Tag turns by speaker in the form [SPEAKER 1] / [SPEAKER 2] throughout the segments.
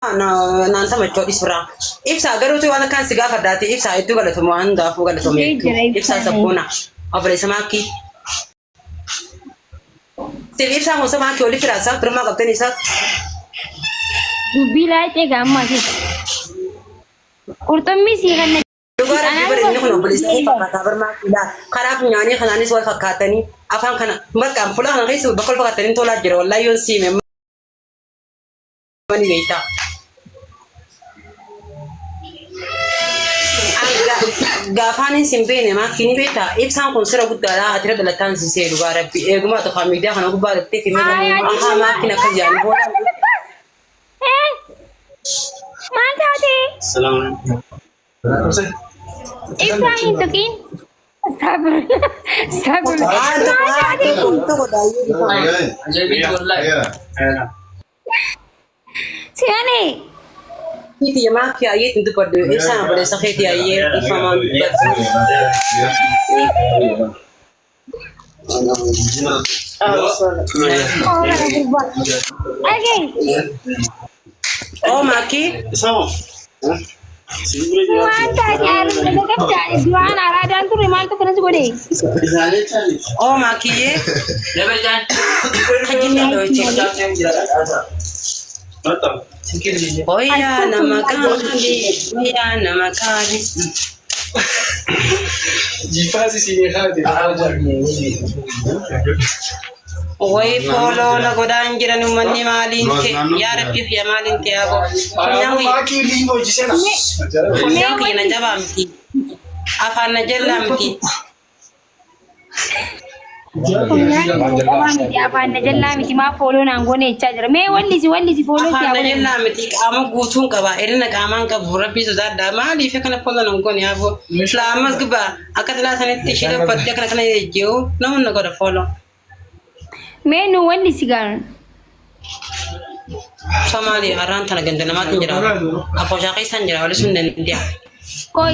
[SPEAKER 1] Nanta macho isra ibsa garutu wana kan siga fadati ibsa itu gala to wanda fu gala to me ibsa sakuna abre samaki te ibsa mo samaki oli firasa prima kapteni sa
[SPEAKER 2] dubila te gamma ke urtammi siganne
[SPEAKER 1] dugara dibare ni kono polis ko fakata barma kila kara nyani khanani so fakatani afan kana makam pula kan kaisu bakol fakatani to la jiro wallahi yon si me mani meita gafani simbene ma kini beta ibsan konsera gudala atira dala tansi se dugara bi eguma to famida kana gubara teke me aha ma kina kajani bola
[SPEAKER 2] mantate
[SPEAKER 3] salam
[SPEAKER 2] ibsan intokin sabr sabr
[SPEAKER 1] to godai
[SPEAKER 2] siane
[SPEAKER 1] Kiti ya maki ayat itu pada esa pada sakit ya ayat ifama oh maki
[SPEAKER 2] manta yaru daga kapta juana radan tu remal to kana gode
[SPEAKER 1] oh maki ye kajinnya do oh ya nama kali
[SPEAKER 3] jifasi sini hadi
[SPEAKER 1] Oi polo na godan jira no manni malinte ya rabbi ya malinte ya go nyawi
[SPEAKER 3] maki limo jisena
[SPEAKER 1] nyawi na jaba mti afana jalla mti
[SPEAKER 2] apa anda jalla miti ma follow na ngone charger me walli si follow si
[SPEAKER 1] afana jalla mti ama gutun ka ba irin ka man ka rabbi so da mali fe kana follow na ngone ya go islamas gba akatla sanati shira patte kana kana jew na mun na go follow
[SPEAKER 2] me no walli sigar
[SPEAKER 1] Somali aran tana ganda na matin jira apo ja kai san jira wala sunan dia
[SPEAKER 2] koi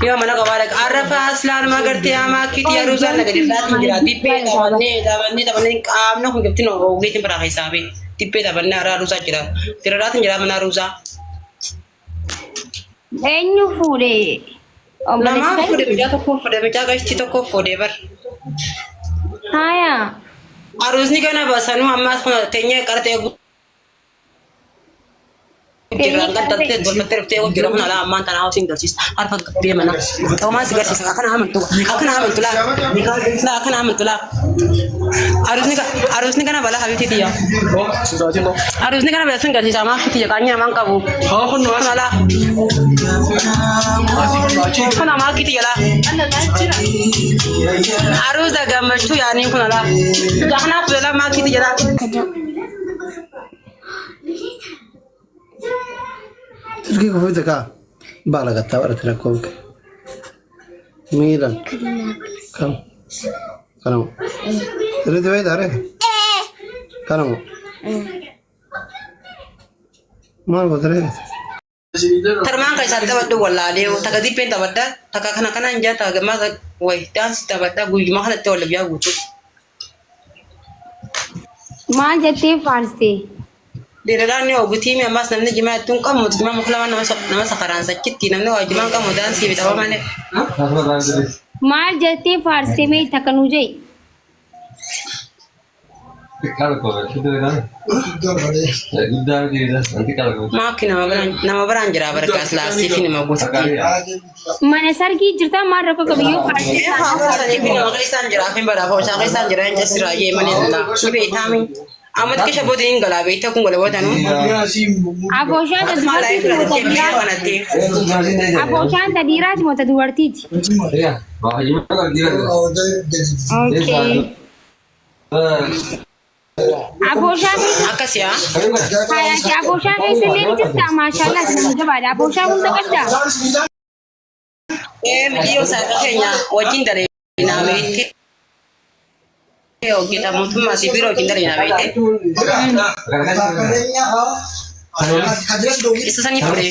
[SPEAKER 1] yo mana ka wala arafa aslan ma garti ama kiti ya ruza na gadi datin jira tipe da banne am no ko gitino o gitin para hisabe tipe da banne ara ruza jira tira datin jira mana ruza
[SPEAKER 2] enyu fude
[SPEAKER 1] nama fude bija to ko fude bija ga isti to ko fude bar
[SPEAKER 2] haya
[SPEAKER 1] aruz ni kana basanu amma tenya karte Jirang kan tante boleh terus jirang mana lah mantan awak single sis arfa dia mana tahu masih gak sis akan aman tu lah akan aman tu lah harus ni kan bala habis itu ya harus ni kan bala single sis sama itu ya kanya mang kabu oh kan lah kan ama gitu ya lah harus agak macam ya ni kan lah jangan aku lah mak gitu ya lah
[SPEAKER 4] Terus kau itu kah? Bala kata orang terlalu kau. Mira. Kamu. Terus tu ada apa? Kamu. Mana kau terus?
[SPEAKER 1] Termang kai santa wadda wallale taka dipen tabadda taka kana anja taka ma wai dance tabadda guji ma halatta walla biya gutu
[SPEAKER 2] ma jate farste
[SPEAKER 1] Dira ni oguti mi amas namne jima tun kam mut jima mukla na masa karansa kitti namne wa jima kam dance bi tawa mane
[SPEAKER 2] ma jate farste me takanuje
[SPEAKER 1] ma kina nama baranjira barkas la sifini ma gutti
[SPEAKER 2] mana sarki jirta mar rako kabiyo farste
[SPEAKER 1] ha ni kina ma kaisan jira fin bara fa sa kaisan jira en jasira ye mane la be tami amat ke shabo din gala be ta kun gala wata no
[SPEAKER 2] aboshan da duwarti aboshan da diraj mota duwarti okay aboshan
[SPEAKER 1] akasya
[SPEAKER 2] haya ki aboshan kai sai ne jirta mashallah sai gaba da aboshan mun da kadda
[SPEAKER 1] mi dio sa ka kenya wajin dare na me Yo kita mutu masih biro kindari na bete. Isa sani pure.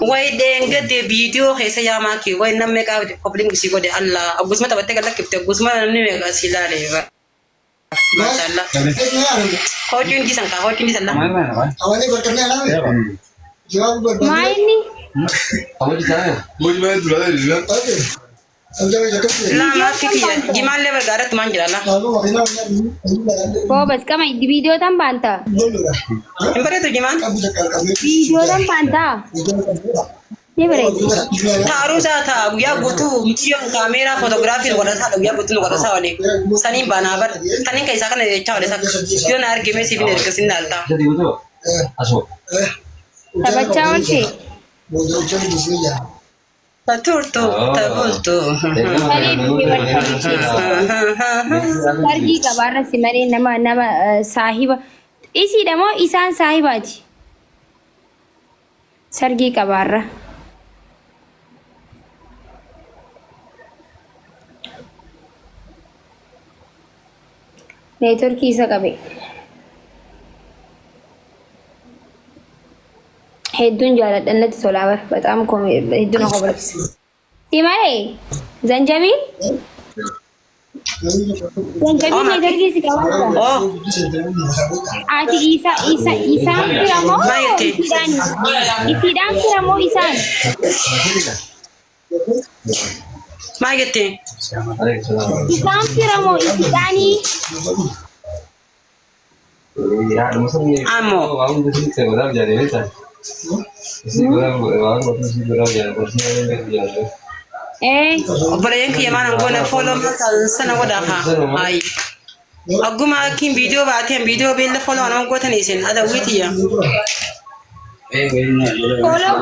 [SPEAKER 1] Wai denga de video he saya maki wai nam me ka kopling si ko de Allah. Agus mata batte galak kipte Agus ma ne me ka silale ba. Masyaallah. Hojiin di sangka, hojiin di sana.
[SPEAKER 2] maa inni
[SPEAKER 3] Mujmai dura da lila.
[SPEAKER 1] Lama kitiya. Jimalle bargarat manjala.
[SPEAKER 2] boobas kama viidiyoo tan baanta
[SPEAKER 1] Impare tu jiman.
[SPEAKER 2] viidiyoo tan baanta ni bareedi
[SPEAKER 1] Tarusa ta guyyaa guutuu miidiyoon kaameeraa footogiraafii godha saa guyyaa guutuu godha saa wale. Saniin baanaa bar. Taniin ka isaa kana jechaa wale sak. Yoo na argime siif ni erga sinna alta.
[SPEAKER 2] taphachaa oolte
[SPEAKER 1] Taturtu, tabultu.
[SPEAKER 2] sargii qabaarra si malee nama saahiba isiidha moo isaan saahibaati sargii qabaarra neetworkii isa qabe hedduun jaaladha natti tolaa bar በጣም hedduun akka barbaachisa si malee zanjabiil zanjabiil neetworkii si qabaarra
[SPEAKER 1] Oh,
[SPEAKER 2] ati isaan firamoo isiidhaan firamoo isaan
[SPEAKER 1] maal jettee?
[SPEAKER 2] isaan firamoo isiidhaanii
[SPEAKER 1] Ammoo. Obboleeyyan kiyya maan angoona fooloo mataan sana godhaa hayi. Agguma akkiin viidiyoo baateen viidiyoo beella fooloo anama gootan isin adawwiitiyya.
[SPEAKER 2] fooloo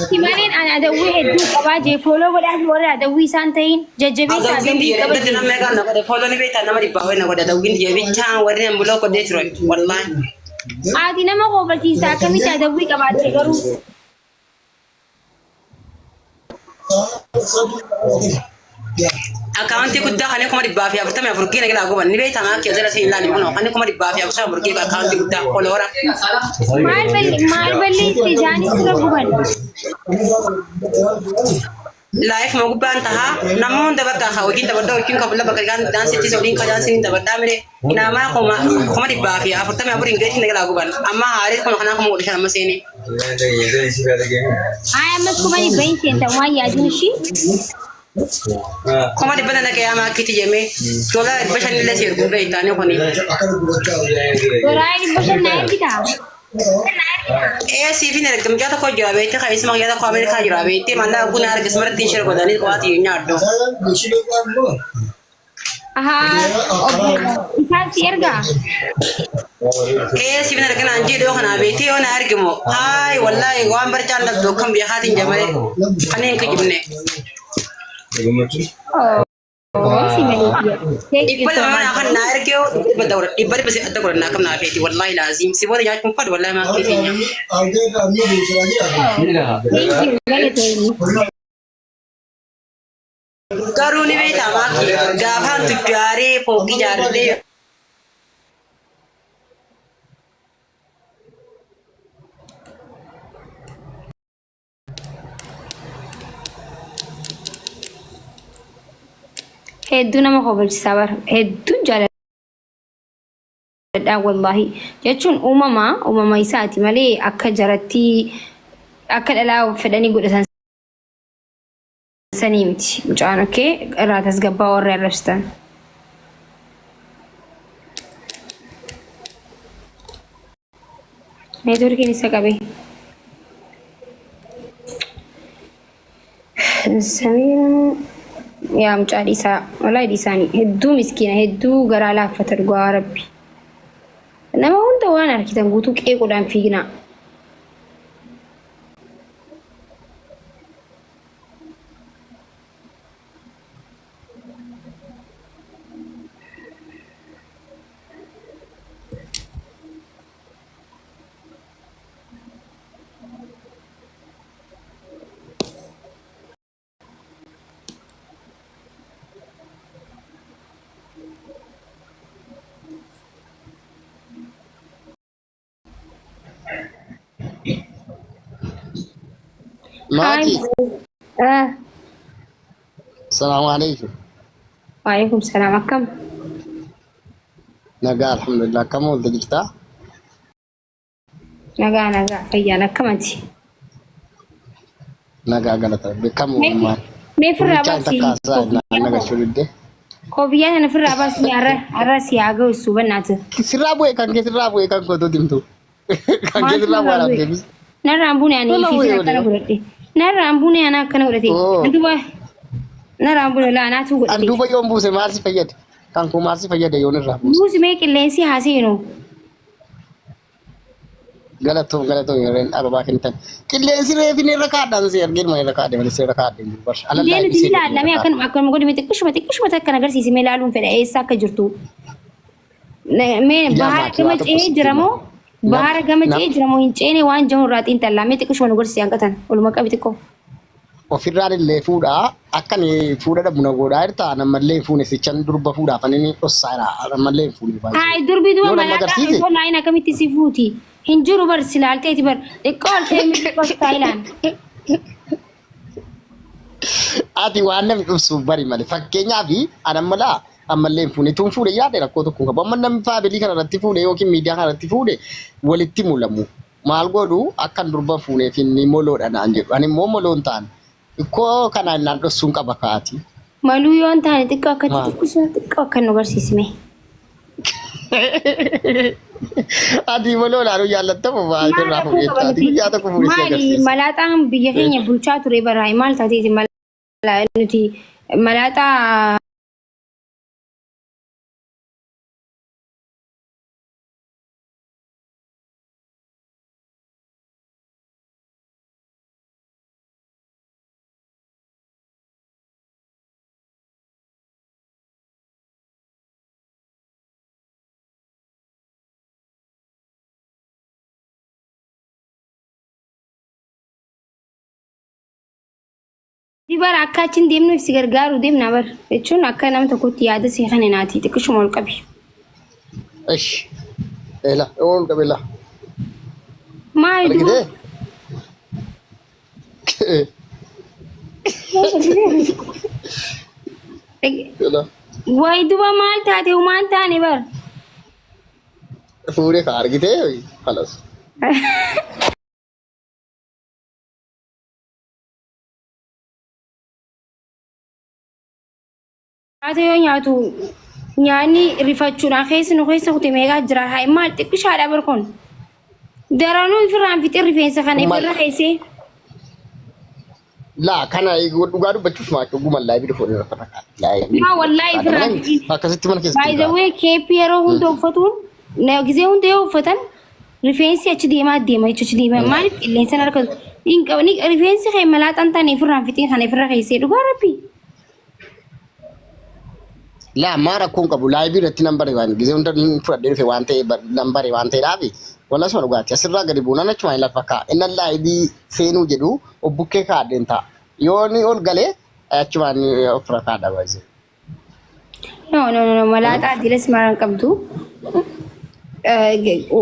[SPEAKER 2] simareen an adawwii hedduu qabaa jee fooloo godhaaf warra adawwii isaan ta'in jajjabeessa
[SPEAKER 1] Adawwiin
[SPEAKER 2] adawwii
[SPEAKER 1] diyyee
[SPEAKER 2] qaba
[SPEAKER 1] irratti namni eegaa na godhe fooloo ni beektaa nama dhibbaa wayii na godhe adawwiin diyyee bichaan warri nan buloo godhee ture wallaahi.
[SPEAKER 2] ati nama qofachiisa akkamitti adawwii qabaatte garuu
[SPEAKER 1] Akkaawuntii guddaa kan kuma dhibbaa fi afurtamii afur gina gina guban ni beektaa maa keessa lasin ilaali kunoo kan kuma dhibbaa fi afurtamii afur gina akkaawuntii guddaa koloora.
[SPEAKER 2] maal balleessite jaanis sira guban
[SPEAKER 1] Laayif ma gubbaan tahaa namni hunda bakka haa hojiin taphataa hojiin kabula bakka daansichis waliin ka daansiin taphataa mire nama kuma dhibbaa fi afurtamii afur hin geessin gina guban amma haaris kun kanaa kuma godhe amma seenee.
[SPEAKER 2] ay ammas kuma dhibba hin seentan waan yaadin ishii
[SPEAKER 1] Kuma dhibba na kaya maa kiti jeme tola dhibba shan illee seeru guddaa ittaanii kuni.
[SPEAKER 2] toraa dhibba shan na ergitaa
[SPEAKER 1] Siifin erga mijaata koo jira beekte kan isma mijaata koo Ameerikaa jira beekte mallaa guna argas maratti hin shirra godhanii qo'aati nyaaddo.
[SPEAKER 2] isaan si ergaa
[SPEAKER 1] Siifin erga naan jedhoo kanaa beekte yoo na argimu haay wallaahi waan barchaan dhabdoo kan biyya haatiin jamale kanneen kijibne.
[SPEAKER 2] si maleetiya
[SPEAKER 1] Dhibba lama mana kan na ergee dhibba si adda godhannaa kam naa feeti wallaahi laaziim si booda nyaachuun fadhu wallaahi maa keetinya. Garuu ni beektaa maakii gaafaan tujjaaree fooqii jaarree.
[SPEAKER 2] hedduu nama kobolchisaa bara hedduun jaaladha wallaahi jechuun uumama isaati malee akka jaratti akka dhalaa fedhanii godhatan sanii miti mucaan okkee irraa tasgabbaa warra arrabsitan neetworkiin isa qabe samiin yaa mucaa dhiisaa walaa dhiisaanii hedduu miskiina hedduu garaa laaffata dhugaa rabbi nama hunda waan arkitan guutuu qeequudhaan fiignaa
[SPEAKER 5] ماكي
[SPEAKER 2] آه.
[SPEAKER 5] السلام عليكم
[SPEAKER 2] وعليكم السلام أكم
[SPEAKER 5] nagaa alhamdulillah akkam oolte jirtaa?
[SPEAKER 2] nagaa fayyaan akkamati.
[SPEAKER 5] Nagaa galata beekamu uumaan.
[SPEAKER 2] Mee firraa
[SPEAKER 5] Bulchaan
[SPEAKER 2] baasii
[SPEAKER 5] takkaasaa naga shulidde.
[SPEAKER 2] koofiyyaa sana firraa baasii har'a si haa ga'u su bannaati.
[SPEAKER 5] Sirraa bu'ee kan kootu dimtu. Kan kee sirraa bu'aa laaf deebis.
[SPEAKER 2] Narraan buune ani fi akkana godhadhe. Narraan buune ana akkana godhate. Duuba narraan buune laanaatu godhate.
[SPEAKER 5] Duuba yoon buuse maal si fayyada? Kan koo maal si fayyada yoon irraa buuse?
[SPEAKER 2] Buusi mee qilleensi haa seenu.
[SPEAKER 5] Galatoo yereen ababaa kennitan. Qilleensi reefin irra kaadhaan si arginu irra kaadhe malee irra kaadhe bar.
[SPEAKER 2] Illee nuti ilaallamee akkanuma godhame xiqqishuma takka agarsiisi mee ilaaluun fedha eessa akka jirtu. Mee bahara gama ce'ee jiramoo? Bahara gama ce'ee jiramoo hin ceene waan jahu irraa xiinxallaa mee xiqqishuma nu agarsiisi hanqatan oluma qabi xiqqoo.
[SPEAKER 5] Ofirraan illee fuudhaa akkan fuudha dhabuna godhaa jirta namallee fuune sichan durba fuudhaaf ani dhossaa namallee fuune baay'ee.
[SPEAKER 2] Hai durbi duba malaataa iddoo laayina akkamitti si fuuti hin jiru bar silaalteeti bar xiqqoo oltee miidhagoo dhossaa ilaan.
[SPEAKER 5] Ati waan namni dhufsuuf bari malee fakkeenyaaf anammalaa ammallee fuune tuun fuudhe yaade rakkoo tokko qabu amma namni faabilii kana irratti fuudhe yookiin miidiyaa kana irratti fuudhe walitti mul'amu maal godhu akkan durba fuunee fi inni moloodha naan jedhu ani immoo moloon ta'an. Ikkoo kanaan naan dhossuun qaba kaati.
[SPEAKER 2] Maluu yoon taane xiqqoo akkatti xiqqoo akka nu barsiisme.
[SPEAKER 5] Ati maloo laaluu jaallattamu baay'ee irraa fuudheetta. Ati guyyaa tokko fuudhee
[SPEAKER 2] maali malaaxaan biyya keenya bulchaa ture baraa maal taateeti nuti malaaxaa. Dibara akka achiin deemnuuf si gargaaru deemna bar jechuun akka nama tokkotti yaada si kana naati xiqqishuma ol qabi.
[SPEAKER 5] Ish. Ela, ol qabela.
[SPEAKER 2] Maal duuba?
[SPEAKER 5] Ela.
[SPEAKER 2] Wayi duuba maal taate humaan taane bar?
[SPEAKER 5] Fuudhee ka argitee halas.
[SPEAKER 2] Ate yoo nyaatu nyaanni rifachuudhaan keessi nu keessa kutee meeqaa jira haa maal xiqqishaadha bar kun daranuu ifirraan fixee rifeensa kana ifirra keessee.
[SPEAKER 5] Laa kana dhugaa dubbachuuf maachuu guman laaybii dhufuun irra fakkaata.
[SPEAKER 2] Maa wallaahi ifirraan fixee.
[SPEAKER 5] Akkasitti mana keessa.
[SPEAKER 2] By the way keeppii yeroo hunda uffatuun gizee hunda yoo uffatan rifeensi achi deemaa maaliif qilleensa harkatu hin qabani rifeensi kee malaaxaan taane ifirraan fixee kana ifirra keessee dhugaa rabbi.
[SPEAKER 5] La mara kun qabu laaybii irratti nambari waan gizee hunda fudhadhee dhufe waan ta'e nambari waan ta'eedhaafi walla suma dhugaatti asirraa gadi buunaan achuma hin lafa kaa inni laaybii seenuu jedhu obbukkee kaadheen ta'a yoo ni ol galee achumaan ofirra kaadha baay'ee.
[SPEAKER 2] No malaaxaa diiles maraan qabdu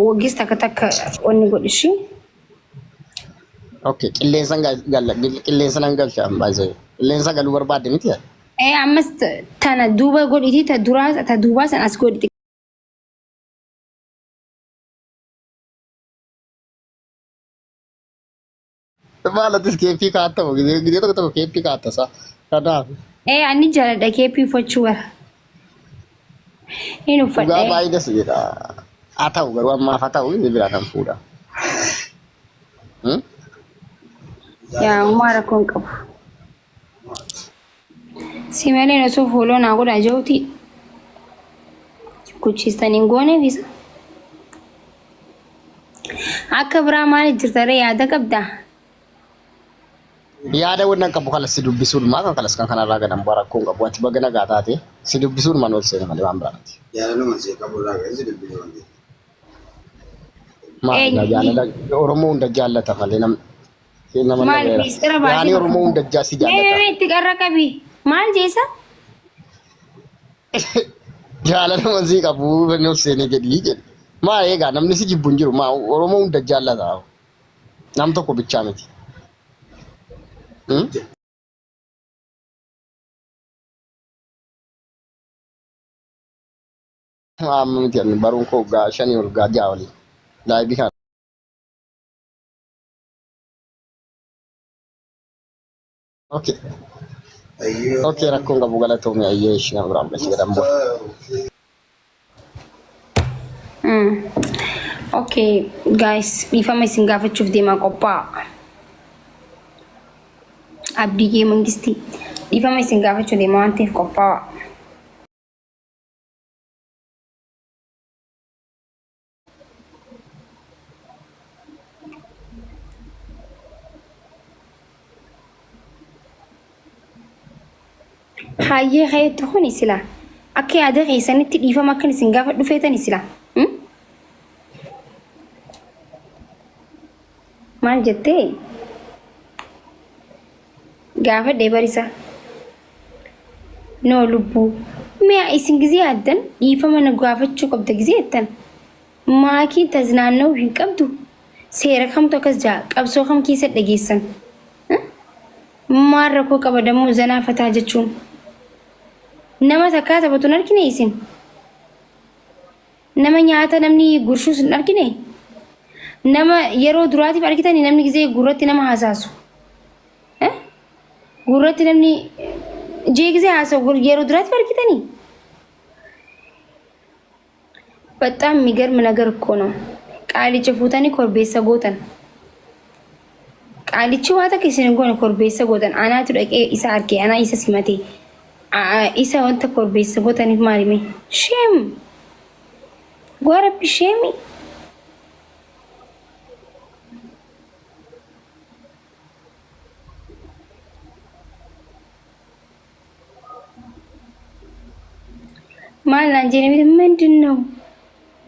[SPEAKER 2] wagis takka onni godhishi.
[SPEAKER 5] Okay qilleensa nan galcha baay'ee qilleensa galuu barbaadde miti yaa.
[SPEAKER 2] Ammas tana duuba godhiti ta duubaa san as godhiti.
[SPEAKER 5] Maalatis keeppii kaattamu gizee tokko keeppii kaattasa kanaaf.
[SPEAKER 2] Ani jaaladha keeppii uffachuu bara. Hin uffadhe.
[SPEAKER 5] Dhugaa baay'ees jedha. Haa ta'u garuu ammaaf haa ta'u inni biraa kan fuudha.
[SPEAKER 2] Yaa uumaa rakkoo hin qabu. Si malee osoo fuuloo naa godhaa jiruuti. Kuchistaniin goonee bisa. Akka biraa maaliif jirtaree yaada qabdaa?
[SPEAKER 5] Yaada wannan qabu kalas si dubbisuun maa kan kalas kan kanarraa gadan barakkoon qabu ati baga nagaa taate si dubbisuun man ol seena malee waan biraati.
[SPEAKER 3] Yaada nama si qabu irraa gadi si dubbisuun.
[SPEAKER 5] Maal jaalala Oromoo hunda jaallata malee nama
[SPEAKER 2] maal miistira baasii
[SPEAKER 5] yaani Oromoo hunda jaasi jaallata.
[SPEAKER 2] Itti qarra qabi maal jeessa?
[SPEAKER 5] Jaalala nama si qabu inni ol seenee jedhii jedhe. Maa eegaa namni si jibbu hin jiru maa Oromoo hunda jaallata nam tokko bichaa miti. amma miti ani baruun koo waggaa 5 waggaa 6 olii laayivii kana. Okay. Okay, rakkoon qabu galatoomii ayyee ishee nama biraan galchi jedhamu.
[SPEAKER 2] Okay, guys, dhiifama isin gaafachuuf deemaa qophaa'a. Abdii kee mangistii dhiifama isin gaafachuu deemaa waan ta'eef qophaa'a. Hayyee hayyatta kuni sila akka yaada keessanitti dhiifama akkan isin gaafadhu feetani sila. Maal jettee? Gaafadhee barisa. No lubbuu. Mi'a isin gizee addan dhiifama na gaafachuu qabda gizee jettan. Maakii taznaannoo hin qabdu. Seera kamtu akkas jaa qabsoo kam keessa dhageessan. Maal rakkoo qaba dammoo zanaafataa jechuun. Nama takkaa taphatu hin argine isin. Nama nyaata namni gurshuus hin argine. Nama yeroo duraatiif argitanii namni gizee gurratti nama haasaasu. Gurratti namni jee gizee haasa'u yeroo duraatiif argitanii. በጣም የሚገርም ነገር እኮ ነው። ቃሊች ፉተኒ ኮርቤሳ ጎተን ቃሊች ዋታ ከሲን ጎን ኮርቤሳ ጎተን አናቱ ደቄ ኢሳ አርኬ አና ኢሳ ሲመቴ ኢሳ ወንተ ኮርቤሳ ጎተን ማሪሜ ሼም ጎረብ ሼሚ ማን አንጀኔ ምንድነው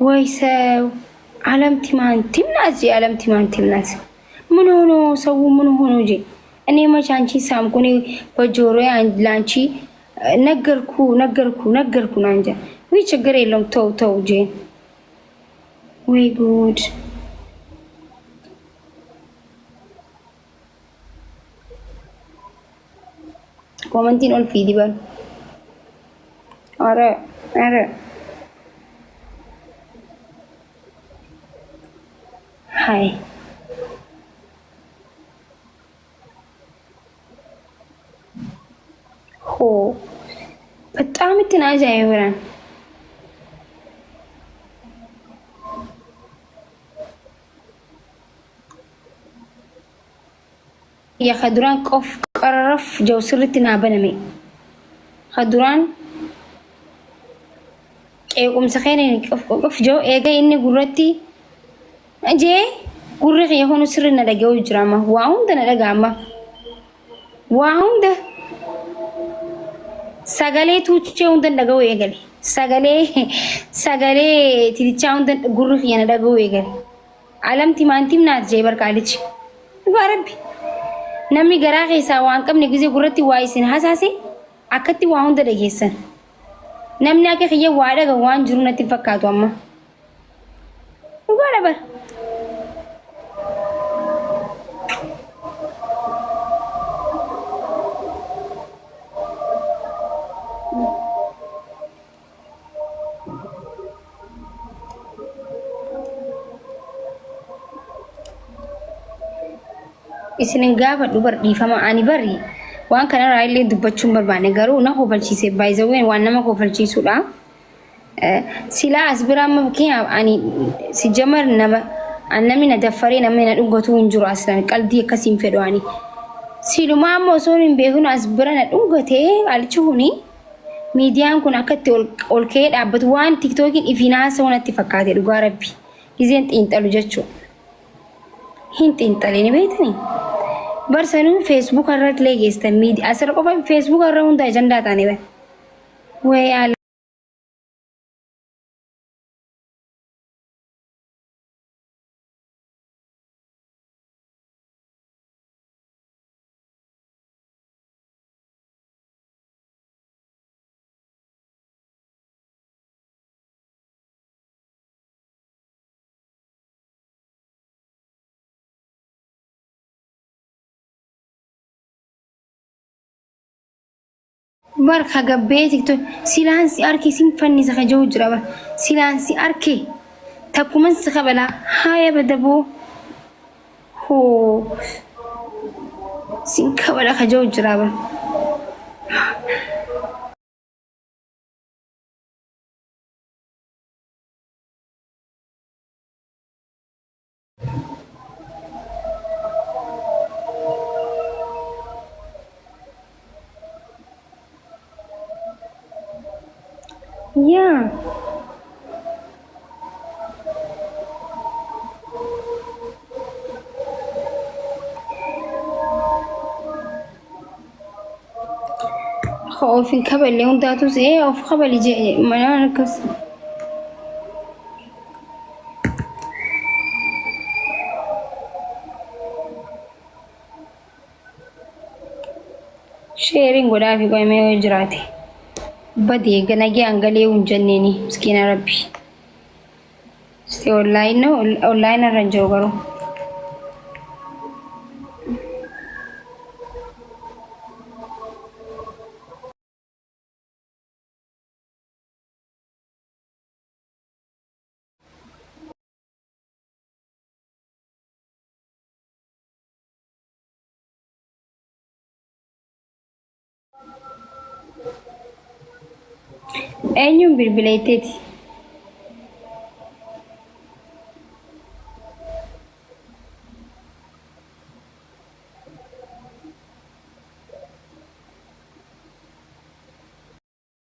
[SPEAKER 2] ወይሰው ዓለም ቲማንቲም ናት ዓለም ቲማንቲም ናት። ምን ሆኖ ሰው ምን ሆኖ ጂ እኔ መች አንቺ ሳምኩኝ በጆሮዬ ላንቺ ነገርኩ ናንጀ ወይ ችግር የለውም ተው ጂ ወይ ጉድ ኮሜንቲን ኦል ፊዲ በል አረ Hi. Ho. በጣም ትናጃ ይወራን يا خدران قف قرف جو سرتنا بنمي خدران كيقوم سخيني قف جو ايغا اني غرتي أجي قرر يهون سرنا لجو جراما واهم ده نلقاما واهم ده سجلي توجهون ده لجو يجلي سجلي تيجهون ده قرر يانا لجو يجلي عالم تيمانتي منات جيبر كالج باربي نمي جراحي سوان كم نجزي قررتي وايسين حساسي أكتي واهم ده لجيسن نمني أكيد خيا وارد جوان جرنا تفكاتو أما باربر isinin gaafa dubar dhiifama ani bari waan kana raayillee dubbachuun barbaane garuu na kofalchiise baay'ee waan nama kofalchiisudha sila asbiraama kee ani si jamar nama annami na dafaree namni na dhungatu hin jiru aslan qalbii akkasiin fedhu ani siluma ammoo osoo hin beekun asbira na dhungatee alchuuni miidiyaan kun akkatti ol kee dhaabbatu waan tiktookiin ifinaa sawnatti fakkaate dhugaa rabbi gizeen xiinxalu jechuudha hin xiinxalee beetanii barsanuu Facebook irratti leegeestan miidiyaa asirra qofa Facebook irra hunda ajandaa taane be way بركة قبيتك تو سيلانسي أركي سيمفني سخجو جرابا سيلانسي أركي تاكو من سخبلا هاي بدبو هو سينكبلا خجو جرابا يا خوف الكبل اللي هم داتوس ايه او في خبل يجي ما نركز شيرين ولا في قوي ما يجراتي بدي جناجي انقلي ونجنني مسكينة ربي استي اونلاين الرنجو قرو اينيوم بالبليتتي